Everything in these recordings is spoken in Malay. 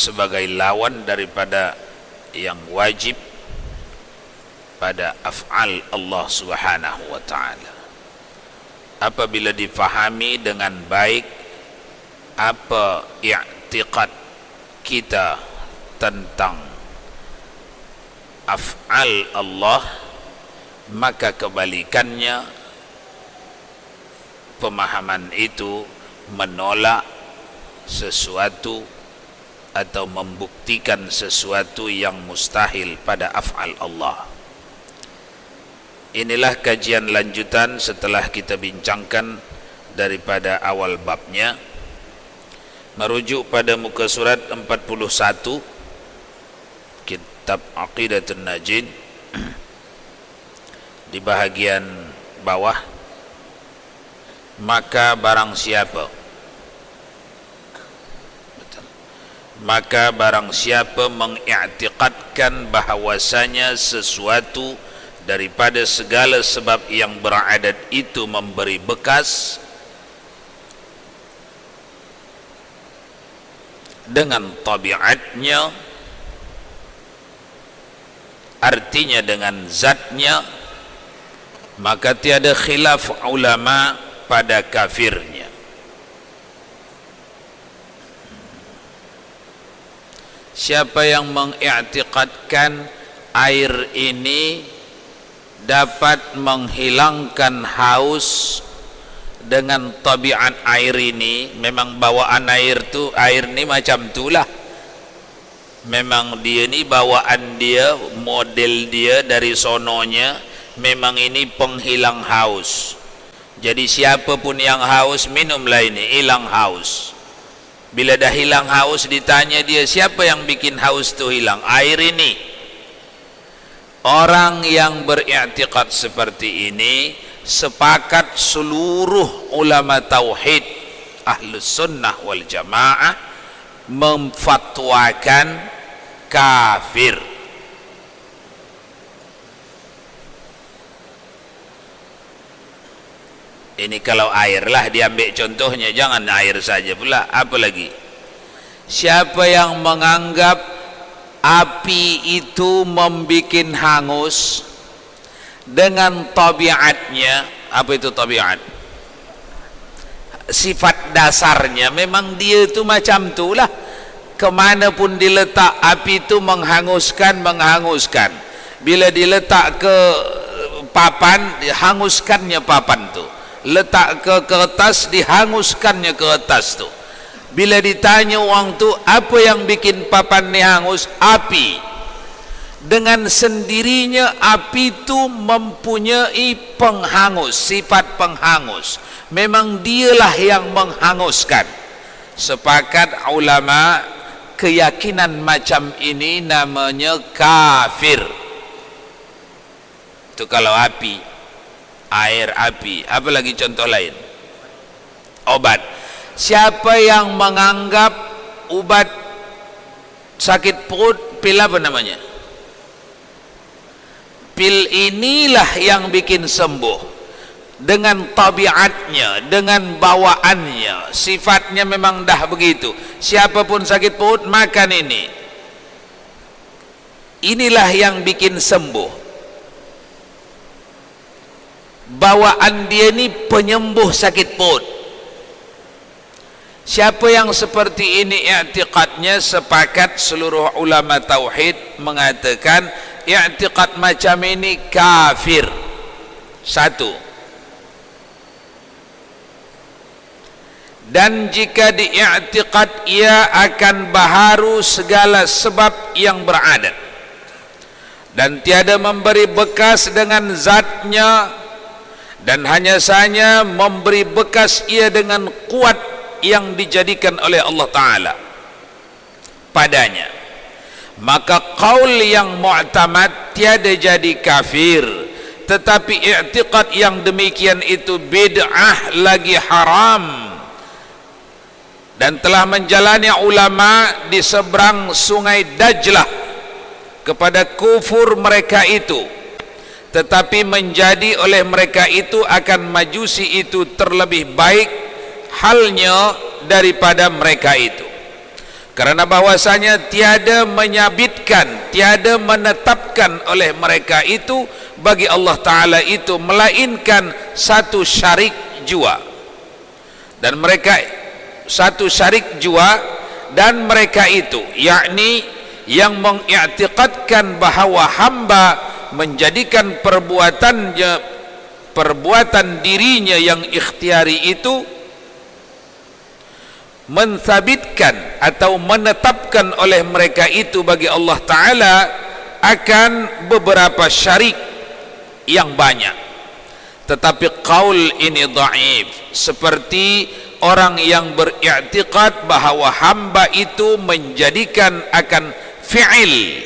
sebagai lawan daripada yang wajib pada af'al Allah Subhanahu wa ta'ala. Apabila difahami dengan baik apa i'tiqad kita tentang af'al Allah, maka kebalikannya pemahaman itu menolak sesuatu atau membuktikan sesuatu yang mustahil pada af'al Allah. Inilah kajian lanjutan setelah kita bincangkan daripada awal babnya, merujuk pada muka surat 41 kitab Aqidatun Najin di bahagian bawah. Maka barang siapa mengiktikadkan bahawasanya sesuatu daripada segala sebab yang beradat itu memberi bekas dengan tabiatnya, artinya dengan zatnya, maka tiada khilaf ulama pada kafirnya. Siapa yang mengiktikadkan air ini dapat menghilangkan haus dengan tabiat air ini, memang bawaan air ni macam itulah, memang dia ni bawaan dia, model dia dari sononya memang ini penghilang haus. Jadi siapa pun yang haus, minumlah ini, hilang haus. Bila dah hilang haus, ditanya dia, siapa yang bikin haus tu hilang? Air ini. Orang yang beriktikad seperti ini sepakat seluruh ulama tauhid Ahlus Sunnah wal Jamaah memfatwakan kafir. Ini kalau air lah diambil contohnya, jangan air saja pula, apa lagi? Siapa yang menganggap api itu membikin hangus dengan tabiatnya, apa itu tabiat? Sifat dasarnya memang dia itu macam itulah. Kemana pun diletak api itu menghanguskan. Bila diletak ke papan, dihanguskannya papan tu. Letak ke kertas, dihanguskannya kertas tu. Bila ditanya orang tu, apa yang bikin papan ni hangus? Api. Dengan sendirinya api tu mempunyai penghangus, sifat penghangus. Memang dialah yang menghanguskan. Sepakat ulama, keyakinan macam ini namanya kafir. Itu kalau api, air, api. Apa lagi contoh lain? Obat. Siapa yang menganggap ubat sakit perut, pil apa namanya? Pil inilah yang bikin sembuh dengan tabiatnya, dengan bawaannya, sifatnya memang dah begitu. Siapapun sakit perut makan ini. Inilah yang bikin sembuh. Bawaan dia ni penyembuh sakit perut. Siapa yang seperti ini i'tiqadnya, sepakat seluruh ulama tauhid mengatakan i'tiqad macam ini kafir. Satu. Dan jika diiktikad, ia akan baharu segala sebab yang beradat dan tiada memberi bekas dengan zatnya, dan hanya saja memberi bekas ia dengan kuat yang dijadikan oleh Allah Ta'ala padanya. Maka qaul yang mu'tamad tiada jadi kafir, tetapi i'tiqad yang demikian itu bid'ah lagi haram, dan telah menjalani ulama di seberang sungai Dajlah kepada kufur mereka itu, tetapi menjadi oleh mereka itu akan majusi itu terlebih baik halnya daripada mereka itu. Karena bahwasanya tiada menyabitkan, tiada menetapkan oleh mereka itu bagi Allah Ta'ala itu melainkan satu syarik jua, dan mereka satu syarik jua, dan mereka itu yakni yang mengiktikadkan bahawa hamba menjadikan perbuatan dirinya yang ikhtiari itu mensabitkan atau menetapkan oleh mereka itu bagi Allah Ta'ala akan beberapa syarik yang banyak. Tetapi qaul ini dhaif, seperti orang yang beriktikad bahawa hamba itu menjadikan akan fi'il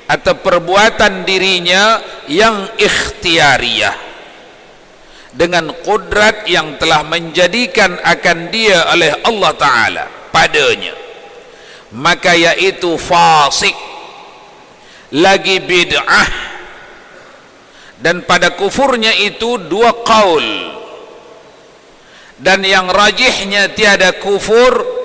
atau perbuatan dirinya yang ikhtiariyah dengan qudrat yang telah menjadikan akan dia oleh Allah Ta'ala padanya, maka yaitu fasik, lagi bid'ah. Dan pada kufurnya itu dua qaul, dan yang rajihnya tiada kufur.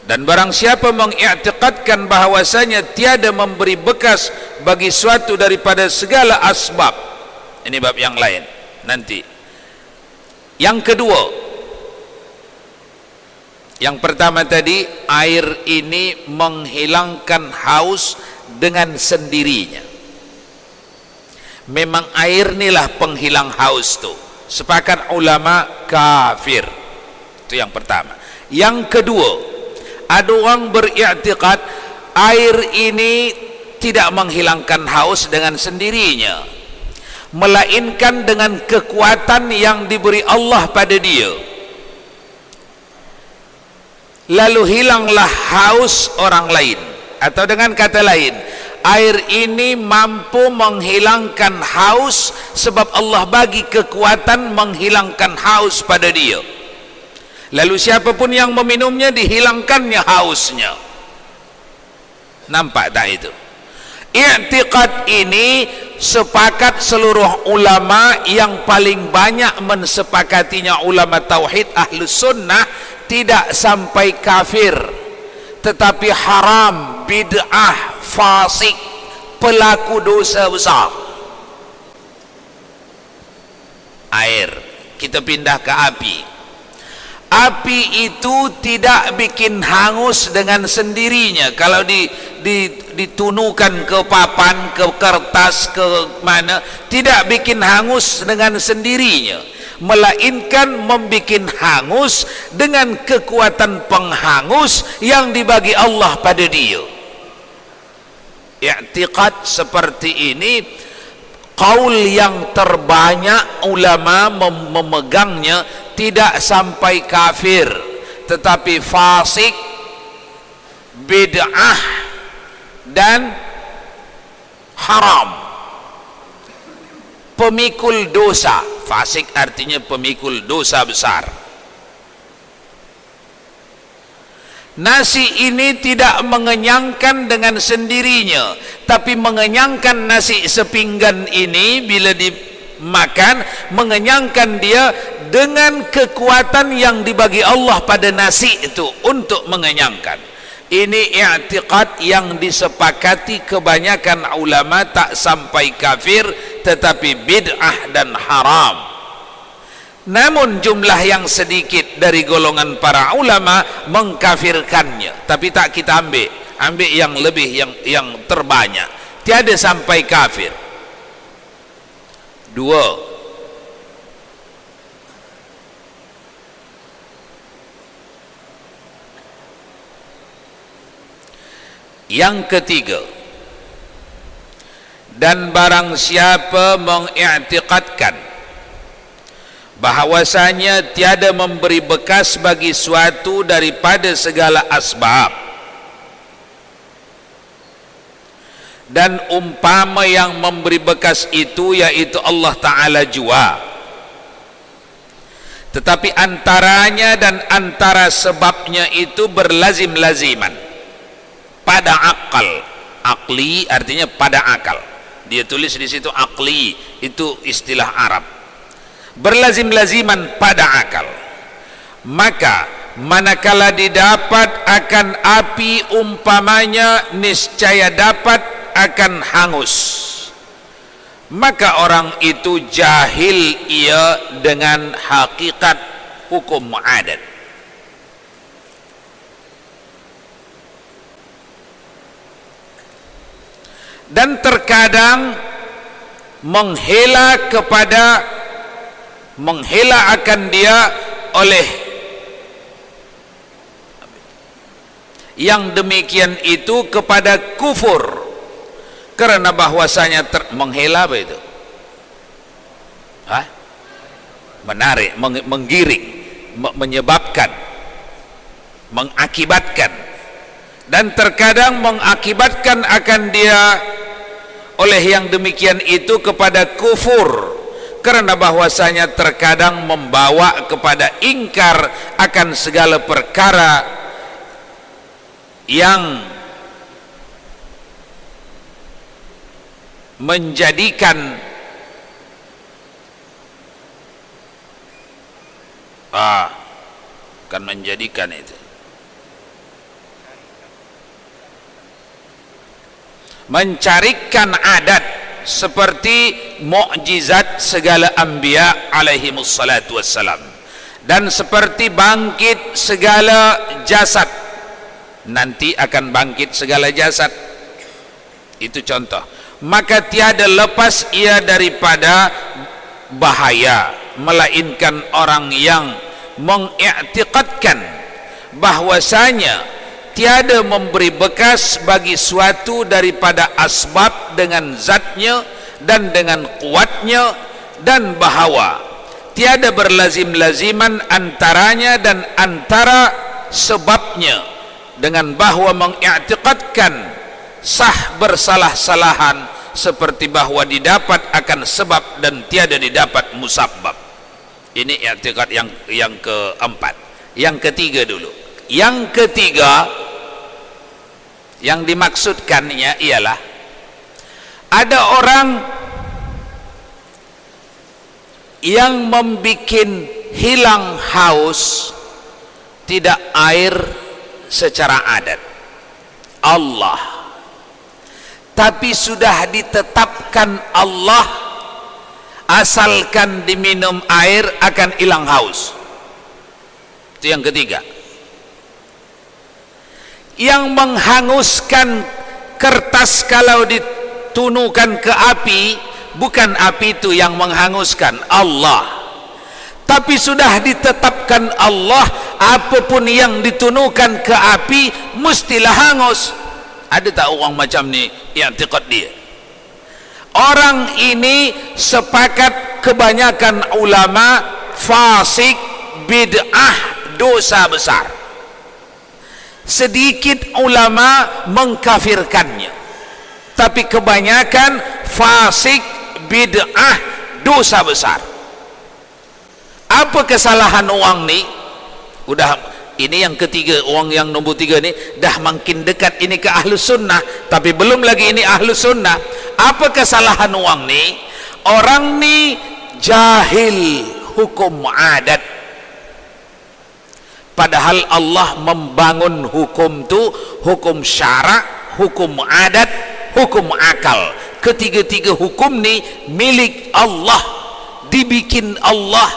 Dan barang siapa mengiktikadkan bahwasanya tiada memberi bekas bagi suatu daripada segala asbab, ini bab yang lain nanti. Yang kedua, yang pertama tadi, air ini menghilangkan haus dengan sendirinya. Memang air inilah penghilang haus tu. Sepakat ulama kafir. Itu yang pertama. Yang kedua, ada orang beriktikad air ini tidak menghilangkan haus dengan sendirinya, melainkan dengan kekuatan yang diberi Allah pada dia. Lalu hilanglah haus orang lain, atau dengan kata lain, air ini mampu menghilangkan haus sebab Allah bagi kekuatan menghilangkan haus pada dia. Lalu siapapun yang meminumnya dihilangkannya hausnya. Nampak tak itu? I'tiqad ini sepakat seluruh ulama, yang paling banyak mensepakatinya ulama tauhid ahlus sunnah, tidak sampai kafir, tetapi haram, bid'ah, fasik, pelaku dosa besar. Air, kita pindah ke api. Api itu tidak bikin hangus dengan sendirinya. Kalau ditunukan ke papan, ke kertas, ke mana, tidak bikin hangus dengan sendirinya, melainkan membikin hangus dengan kekuatan penghangus yang dibagi Allah pada dia. I'tiqad seperti ini qaul yang terbanyak ulama memegangnya, tidak sampai kafir, tetapi fasik, bid'ah, dan haram, pemikul dosa. Fasik artinya pemikul dosa besar. Nasi ini tidak mengenyangkan dengan sendirinya, tapi mengenyangkan nasi sepinggan ini bila dimakan, mengenyangkan dia dengan kekuatan yang dibagi Allah pada nasi itu untuk mengenyangkan. Ini i'tiqad yang disepakati kebanyakan ulama, tak sampai kafir, tetapi bid'ah dan haram. Namun jumlah yang sedikit dari golongan para ulama mengkafirkannya, tapi tak kita ambil yang lebih, yang terbanyak, tiada sampai kafir. Dua, yang ketiga, dan barang siapa mengiktikadkan bahwasanya tiada memberi bekas bagi suatu daripada segala asbab, dan umpama yang memberi bekas itu yaitu Allah Ta'ala jua, tetapi antaranya dan antara sebabnya itu berlazim-laziman pada akal. Akli artinya pada akal. Dia tulis di situ akli, itu istilah Arab. Berlazim-laziman pada akal. Maka manakala didapat akan api umpamanya niscaya dapat akan hangus, maka orang itu jahil ia dengan hakikat hukum adat. Dan terkadang menghela akan dia oleh yang demikian itu kepada kufur, karena bahwasanya menghela apa itu? Menarik, menggiring, menyebabkan, mengakibatkan, dan terkadang mengakibatkan akan dia oleh yang demikian itu kepada kufur, karena bahwasanya terkadang membawa kepada ingkar akan segala perkara yang menjadikan akan menjadikan itu mencarikan adat seperti mukjizat segala anbiya alaihimus salatu wassalam, dan seperti bangkit segala jasad, nanti akan bangkit segala jasad, itu contoh. Maka tiada lepas ia daripada bahaya, melainkan orang yang mengiktikadkan bahwasanya tiada memberi bekas bagi suatu daripada asbab dengan zatnya dan dengan kuatnya, dan bahawa tiada berlazim-laziman antaranya dan antara sebabnya, dengan bahawa mengiktikadkan sah bersalah-salahan seperti bahawa didapat akan sebab dan tiada didapat musabbab. Ini i'tikad yang keempat. Yang ketiga dulu. Yang ketiga yang dimaksudkannya ialah ada orang yang membikin hilang haus tidak air secara adat Allah, tapi sudah ditetapkan Allah asalkan diminum air akan hilang haus. Itu yang ketiga. Yang menghanguskan kertas kalau ditunukan ke api, bukan api itu yang menghanguskan, Allah. Tapi sudah ditetapkan Allah, apapun yang ditunukan ke api mestilah hangus. Ada tak orang macam ni i'tikad dia? Orang ini sepakat kebanyakan ulama fasik, bid'ah, dosa besar. Sedikit ulama mengkafirkannya, tapi kebanyakan fasik, bid'ah, dosa besar. Apa kesalahan orang ni? Udah, ini yang ketiga, orang yang nombor tiga ni dah makin dekat ini ke ahlus sunnah, tapi belum lagi ini ahlus sunnah. Apa kesalahan orang ni? Orang ni jahil hukum adat, padahal Allah membangun hukum tu, hukum syarak, hukum adat, hukum akal. Ketiga-tiga hukum ni milik Allah, dibikin Allah,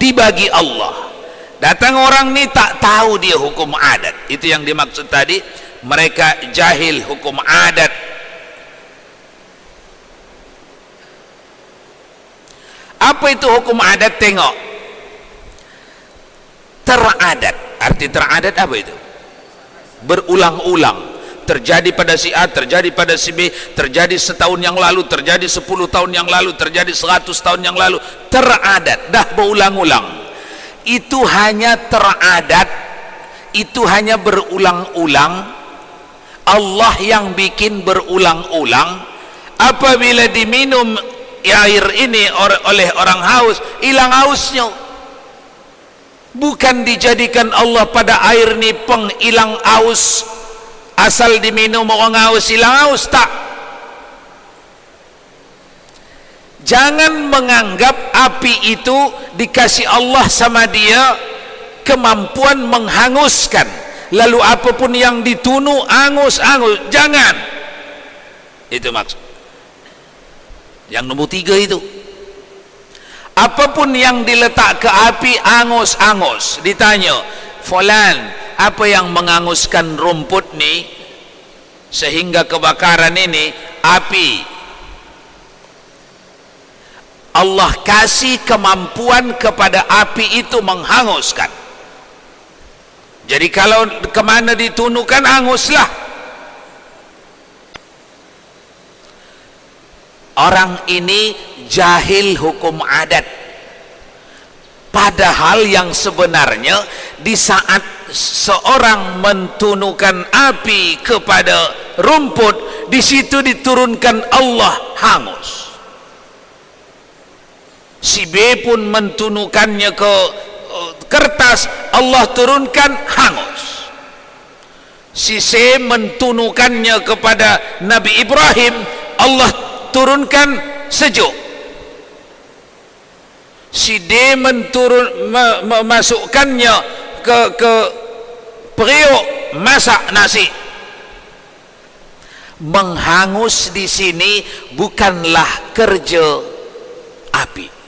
dibagi Allah. Datang orang ni tak tahu dia hukum adat. Itu yang dimaksud tadi, mereka jahil hukum adat. Apa itu hukum adat? Tengok, teradat. Arti teradat apa itu? Berulang-ulang, terjadi pada si A, terjadi pada si B, terjadi setahun yang lalu, terjadi 10 tahun yang lalu, terjadi 100 tahun yang lalu. Teradat, dah berulang-ulang. Itu hanya teradat, itu hanya berulang-ulang. Allah yang bikin berulang-ulang. Apabila diminum air ini oleh orang haus, hilang hausnya. Bukan dijadikan Allah pada air ni penghilang haus, asal diminum orang haus hilang haus, tak. Jangan menganggap api itu dikasih Allah sama dia kemampuan menghanguskan. Lalu apapun yang ditunu angus-angus, jangan. Itu maksud. Yang nombor 3 itu, apapun yang diletak ke api angus-angus. Ditanya, fulan, apa yang menganguskan rumput ni sehingga kebakaran ini? Api. Allah kasih kemampuan kepada api itu menghanguskan. Jadi kalau kemana ditunukan, anguslah. Orang ini jahil hukum adat, padahal yang sebenarnya di saat seorang mentunukan api kepada rumput, di situ diturunkan Allah hangus. Si B pun mentunukannya ke kertas, Allah turunkan hangus. Si C mentunukannya kepada Nabi Ibrahim, Allah turunkan sejuk. Si D memasukkannya ke periuk masak nasi. Menghangus di sini bukanlah kerja api.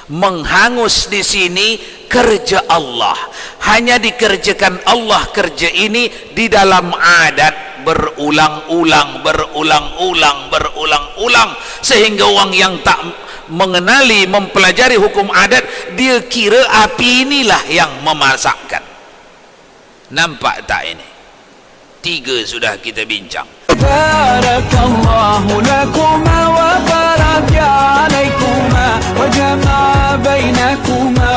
Menghangus di sini kerja Allah. Hanya dikerjakan Allah kerja ini di dalam adat, berulang-ulang, sehingga orang yang tak mengenali, mempelajari hukum adat, dia kira api inilah yang memasakkan. Nampak tak ini? 3 sudah kita bincang. Barakallahu lakuma wa baraka alaikuma wa jama'a bainakuma.